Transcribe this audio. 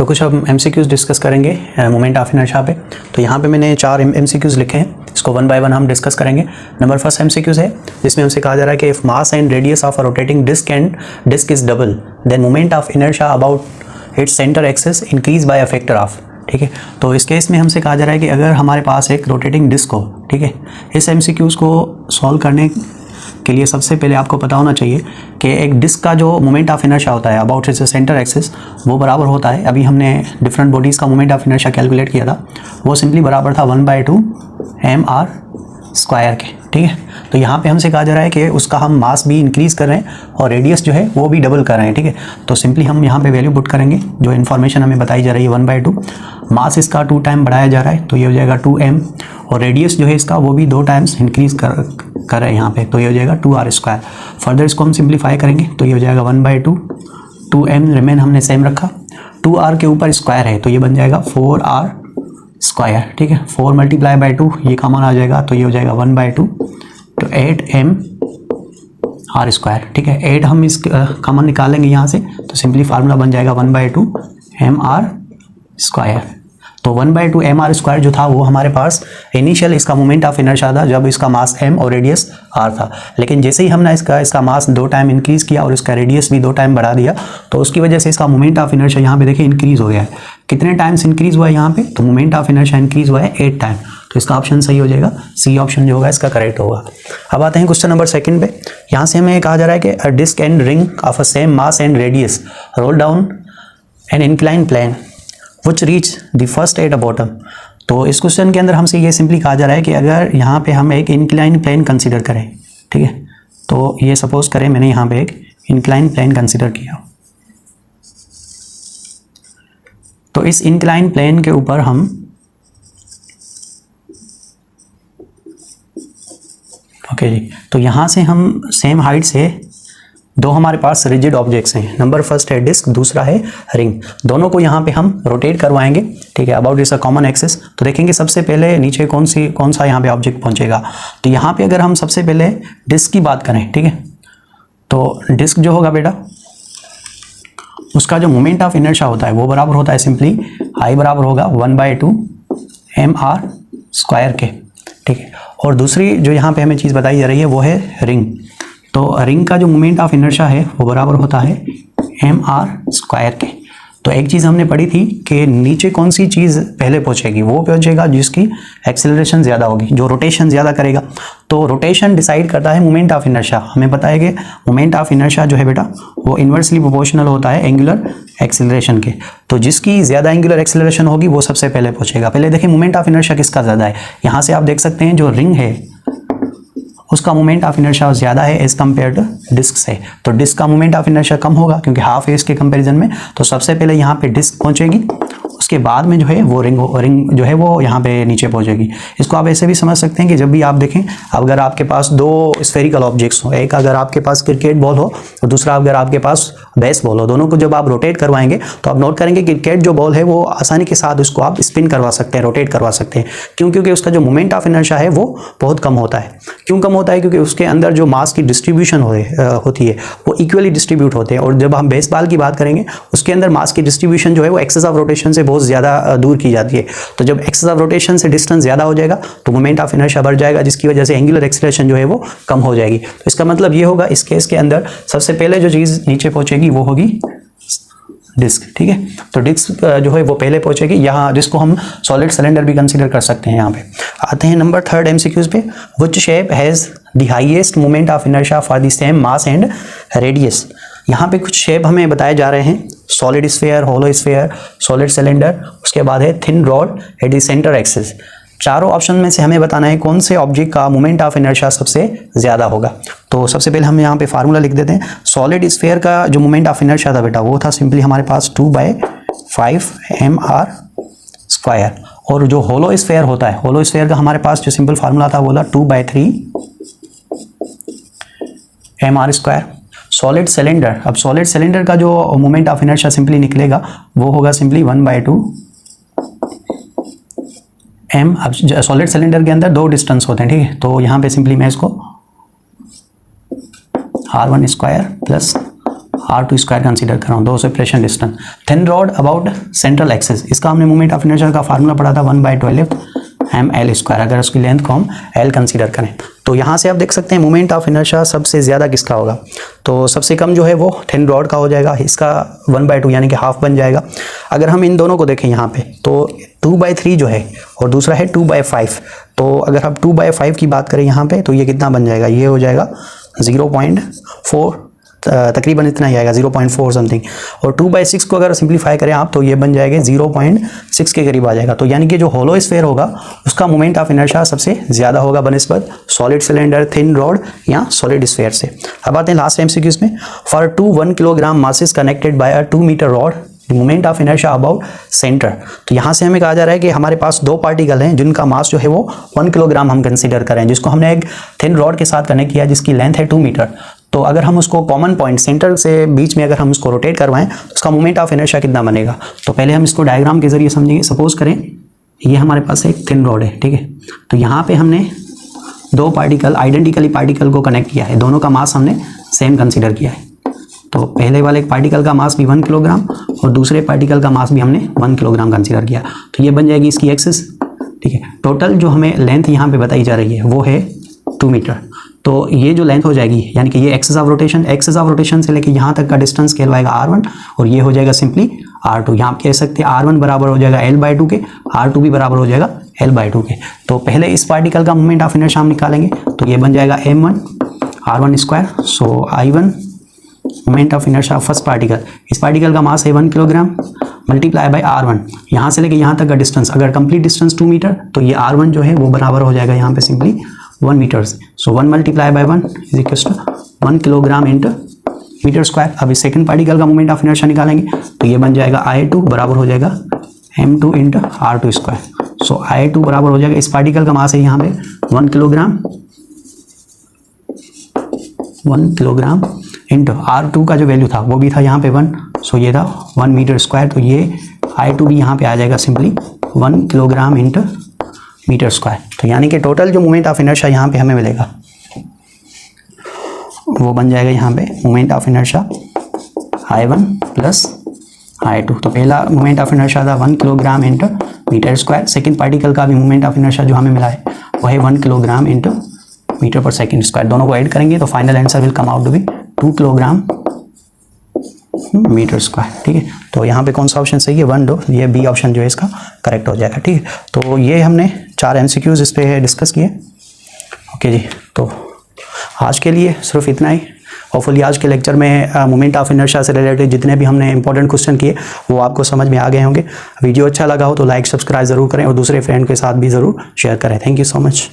तो कुछ हम MCQs डिस्कस करेंगे मोमेंट ऑफ इनर्शिया पे। तो यहाँ पे मैंने 4 MCQs लिखे हैं, इसको वन बाय वन हम डिस्कस करेंगे। नंबर फर्स्ट MCQs है जिसमें हमसे कहा जा रहा है कि if mass and radius of a rotating disc and disc is double then moment of inertia about its centre axis increase by a factor of. ठीक है, तो इस केस में हमसे कहा जा रहा है कि अगर हमारे पास एक रोटेटिंग डिस्क हो, ठीक है, इस MCQs को सॉल्व करने के लिए सबसे पहले आपको पता होना चाहिए कि एक डिस्क का जो मोमेंट ऑफ इनर्शिया होता है अबाउट इट्स सेंटर एक्सिस वो बराबर होता है, अभी हमने डिफरेंट बॉडीज़ का मोमेंट ऑफ इनर्शिया कैलकुलेट किया था, वो सिंपली बराबर था 1/2 mr स्क्वायर के। ठीक है, तो यहाँ पे हमसे कहा जा रहा है कि उसका हम मास भी इंक्रीज़ कर रहे हैं और रेडियस जो है वो भी डबल कर रहे हैं। ठीक है, तो सिंपली हम यहाँ पे वैल्यू पुट करेंगे, जो इन्फॉर्मेशन हमें बताई जा रही है 1/2, मास इसका 2 टाइम बढ़ाया जा रहा है तो ये हो जाएगा 2m, और रेडियस जो है इसका वो भी 2 टाइम्स इंक्रीज़ कर रहे हैं यहाँ पे, तो ये हो जाएगा 2r स्क्वायर। फर्दर इसको हम सिंप्लीफाई करेंगे तो ये हो जाएगा 1/2, 2m रिमेन हमने सेम रखा, 2r के ऊपर स्क्वायर है तो ये बन जाएगा 4r स्क्वायर। ठीक है, 4 मल्टीप्लाई बाई 2 ये कॉमन आ जाएगा तो ये हो जाएगा 1/2 तो 8m r स्क्वायर। ठीक है, 8 हम इस कॉमन निकालेंगे यहाँ से तो सिंपली फार्मूला बन जाएगा 1/2 mr स्क्वायर। तो 1/2 mr स्क्वायर जो था वो हमारे पास इनिशियल इसका मोमेंट ऑफ इनर्शिया था जब इसका मास m और रेडियस r था, लेकिन जैसे ही हमने इसका मास 2 टाइम इंक्रीज़ किया और इसका रेडियस भी 2 टाइम बढ़ा दिया तो उसकी वजह से इसका मोमेंट ऑफ इनर्शिया यहाँ पे देखिए इंक्रीज़ हो गया है। कितने टाइम्स इंक्रीज़ हुआ है यहाँ पे, तो मोमेंट ऑफ इनर्शिया इंक्रीज़ हुआ है 8 टाइम, तो इसका ऑप्शन सही हो जाएगा, सी ऑप्शन जो होगा इसका करेक्ट होगा। अब आते हैं क्वेश्चन नंबर 2 पे। यहाँ से हमें कहा जा रहा है कि a disc and ring of a same mass and radius roll down an incline plane which reach the first at a bottom। तो इस क्वेश्चन के अंदर हमसे ये सिंपली कहा जा रहा है कि अगर यहाँ पे हम एक इंक्लाइन प्लेन कंसीडर करें, ठीक है, तो ये सपोज करें मैंने यहाँ पे एक इंक्लाइन प्लेन कंसीडर किया, तो इस इंक्लाइन प्लेन के ऊपर हम ओके जी, तो यहाँ से हम सेम हाइट से दो हमारे पास रिजिड ऑब्जेक्ट्स हैं, नंबर फर्स्ट है डिस्क, दूसरा है रिंग, दोनों को यहाँ पे हम रोटेट करवाएंगे। ठीक है, अबाउट इस अ कॉमन एक्सिस। तो देखेंगे सबसे पहले नीचे कौन सा यहाँ पे ऑब्जेक्ट पहुँचेगा, तो यहाँ पे अगर हम सबसे पहले डिस्क की बात करें, ठीक है, तो डिस्क जो होगा बेटा उसका जो मोमेंट ऑफ इनर्शिया होता है वो बराबर होता है सिंपली आई बराबर होगा 1/2 mr स्क्वायर के। ठीक है, और दूसरी जो यहाँ पे हमें चीज़ बताई जा रही है वो है रिंग, तो रिंग का जो मोमेंट ऑफ इनर्शिया है वो बराबर होता है mr स्क्वायर के। तो एक चीज़ हमने पढ़ी थी कि नीचे कौन सी चीज़ पहले पहुंचेगी, वो पहुंचेगा जिसकी एक्सेलरेशन ज़्यादा होगी, जो रोटेशन ज़्यादा करेगा। तो रोटेशन डिसाइड करता है मोमेंट ऑफ इनर्शिया। हमें पता है कि मोमेंट ऑफ इनर्शिया जो है बेटा वो इन्वर्सली प्रोपोर्शनल होता है एंगुलर एक्सेलरेशन के, तो जिसकी ज़्यादा एंगुलर एक्सेलरेशन होगी वो सबसे पहले पहुँचेगा। पहले देखिए मोमेंट ऑफ इनर्शिया किसका ज़्यादा है, यहाँ से आप देख सकते हैं जो रिंग है उसका मोमेंट ऑफ इनर्शिया ज़्यादा है एज कम्पेयर टू डिस्क से, तो डिस्क का मोमेंट ऑफ इनर्शिया कम होगा क्योंकि हाफ है इसके कंपैरिजन में। तो सबसे पहले यहाँ पे डिस्क पहुँचेगी, उसके बाद में जो है वो रिंग जो है वो यहाँ पे नीचे पहुँचेगी। इसको आप ऐसे भी समझ सकते हैं कि जब भी आप देखें अगर आपके पास 2 स्फेरिकल ऑब्जेक्ट्स हो, एक अगर आपके पास क्रिकेट बॉल हो और दूसरा अगर आपके पास बेसबॉल हो, दोनों को जब आप रोटेट करवाएंगे तो आप नोट करेंगे क्रिकेट जो बॉल है वो आसानी के साथ उसको आप स्पिन करवा सकते हैं, रोटेट करवा सकते हैं। क्यों? क्योंकि उसका जो मोमेंट ऑफ इनर्शिया है वो बहुत कम होता है। क्यों कम होता है? क्योंकि उसके अंदर जो मास की डिस्ट्रीब्यूशन होती है वो इक्वली डिस्ट्रीब्यूट होते हैं, और जब हम बेसबॉल की बात करेंगे उसके अंदर मास की डिस्ट्रीब्यूशन जो है वो एक्सेस ऑफ रोटेशन से बहुत ज़्यादा दूर की जाती है। तो जब एक्सेस ऑफ रोटेशन से डिस्टेंस ज़्यादा हो जाएगा तो मोमेंट ऑफ इनर्शिया बढ़ जाएगा, जिसकी वजह से एंगुलर एक्सेलरेशन जो है वो कम हो जाएगी। तो इसका मतलब ये होगा इस केस के अंदर सबसे पहले जो चीज़ नीचे पहुंचेगी वो होगी डिस्क। ठीक है, तो डिस्क जो है वो पहले पहुंचेगी। यहाँ डिस्क को हम सॉलिड सिलेंडर भी कंसीडर कर सकते हैं। यहाँ पे आते हैं नंबर 3 MCQs पे। Which shape has the highest moment of inertia for the same mass and radius. यहाँ पे कुछ शेप हमें बताए जा रहे हैं, solid sphere, hollow sphere, solid cylinder, उसके बाद है thin rod at the centre axis. चारों ऑप्शन में से हमें बताना है कौन से ऑब्जेक्ट का मोमेंट ऑफ इनर्शिया सबसे ज़्यादा होगा। तो सबसे पहले हम यहाँ पे फार्मूला लिख देते हैं। सॉलिड स्फीयर का जो मोमेंट ऑफ इनर्शिया था बेटा वो था सिंपली हमारे पास 2/5 mr स्क्वायर, और जो होलो स्फीयर होता है, होलो स्फीयर का हमारे पास जो सिंपल फार्मूला था वो था 2/3 mr स्क्वायर। सॉलिड सिलेंडर, अब सॉलिड सिलेंडर का जो मोमेंट ऑफ इनर्शिया सिंपली निकलेगा वो होगा सिंपली 1/2 m। अब सॉलिड सिलेंडर के अंदर 2 डिस्टेंस होते हैं, ठीक है, तो यहाँ पे सिंपली मैं इसको r1 square plus r2 square consider कर रहा हूँ, दो separation distance. Thin rod about central axis, इसका हमने मोमेंट ऑफ इनर्शिया का फार्मूला पढ़ा था 1/12 ml स्क्वायर, अगर उसकी लेंथ को हम l कंसीडर करें। तो यहाँ से आप देख सकते हैं मोमेंट ऑफ इनर्शिया सबसे ज़्यादा किसका होगा, तो सबसे कम जो है वो थिन रॉड का हो जाएगा, इसका 1/2 यानी कि हाफ बन जाएगा। अगर हम इन दोनों को देखें यहाँ पे तो 2/3 जो है और दूसरा है 2/5, तो अगर हम 2/5 की बात करें यहाँ पे तो ये कितना बन जाएगा, ये हो जाएगा 0.4, तकरीबन इतना ही आएगा 0.4 समथिंग। और 2/6 को अगर सिंप्लीफाई करें आप तो ये बन जाएगा 0.6 के करीब आ जाएगा। तो यानी कि जो होलो स्फीयर होगा उसका मोमेंट ऑफ इनर्शिया सबसे ज़्यादा होगा बनिस्बत सॉलिड सिलेंडर, थिन रॉड या सॉलिड स्फीयर से। अब आते हैं लास्ट एमसीक्यूज में। For 2 1 kilogram masses connected by a 2 metre rod, moment of inertia about centre. तो यहाँ से हमें कहा जा रहा है कि हमारे पास दो पार्टिकल हैं जिनका मास जो है वो 1 किलोग्राम हम कंसीडर करें, जिसको हमने एक थिन रॉड के साथ कनेक्ट किया जिसकी लेंथ है 2 मीटर। तो अगर हम उसको कॉमन पॉइंट सेंटर से बीच में अगर हम उसको रोटेट करवाएं तो उसका मोमेंट ऑफ इनर्शिया कितना बनेगा। तो पहले हम इसको डायग्राम के जरिए समझेंगे। सपोज करें ये हमारे पास एक थिन रॉड है, ठीक है, तो यहाँ पे हमने दो पार्टिकल आइडेंटिकली पार्टिकल को कनेक्ट किया है, दोनों का मास हमने सेम कंसीडर किया है। तो पहले वाले एक पार्टिकल का मास भी 1 किलोग्राम और दूसरे पार्टिकल का मास भी हमने 1 किलोग्राम कंसीडर किया। तो ये बन जाएगी इसकी एक्सिस, ठीक है। टोटल जो हमें लेंथ यहाँ पे बताई जा रही है वो है 2 मीटर। तो ये जो लेंथ हो जाएगी यानी कि ये एक्सिस ऑफ रोटेशन से लेके यहाँ तक का डिस्टेंस कहलवाएगा r1 और ये हो जाएगा सिंपली r2। यहाँ आप कह सकते हैं r1 बराबर हो जाएगा l/2 के, r2 भी बराबर हो जाएगा l/2 के। तो पहले इस पार्टिकल का मोमेंट ऑफ इनर्शिया हम निकालेंगे तो ये बन जाएगा m1 r1 square. So I1 moment of inertia first particle, इस पार्टिकल का मास है 1 किलोग्राम मल्टीप्लाई बाय r1, यहाँ से लेके यहाँ तक का डिस्टेंस, अगर कंप्लीट डिस्टेंस 2 मीटर तो ये r1 जो है वो बराबर हो जाएगा यहाँ पे simply 1 metre. So 1 multiply by 1 is equals to 1 kilogram into metre square. अब इस सेकंड पार्टिकल का मोमेंट ऑफ इनर्शिया निकालेंगे तो ये बन जाएगा I2 बराबर हो जाएगा m2 इंटू r2 स्क्वायर। सो I2 बराबर हो जाएगा, इस पार्टिकल का मास है यहाँ पे 1 किलोग्राम इंटू R2 का जो वैल्यू था वो भी था यहाँ पे 1, सो ये था 1 मीटर स्क्वायर। तो ये I2 भी यहाँ पे आ जाएगा simply 1 kilogram into metre square. तो यानी कि टोटल जो मोमेंट ऑफ इनर्शिया यहाँ पे हमें मिलेगा वो बन जाएगा यहाँ पे moment of inertia I1 plus I2। तो पहला मोमेंट ऑफ इनर्शिया था 1 kilogram into metre square, second particle का भी मोमेंट ऑफ इनर्शिया जो हमें मिला है वो है 1 kilogram into metre per second square. दोनों को ऐड करेंगे तो final answer will come out to be 2 kilogram metre square, ठीक है। तो यहाँ पे कौन सा ऑप्शन सही है, 1 2, ये बी ऑप्शन जो है इसका करेक्ट हो जाएगा, ठीक है। तो ये हमने 4 MCQs इस पे डिस्कस किए। ओके जी, तो आज के लिए सिर्फ इतना ही। होपफुली आज के लेक्चर में मोमेंट ऑफ इनर्शिया से रिलेटेड जितने भी हमने इंपॉर्टेंट क्वेश्चन किए वो आपको समझ में आ गए होंगे। वीडियो अच्छा लगा हो तो लाइक सब्सक्राइब ज़रूर करें और दूसरे फ्रेंड के साथ भी ज़रूर शेयर करें। Thank you so much.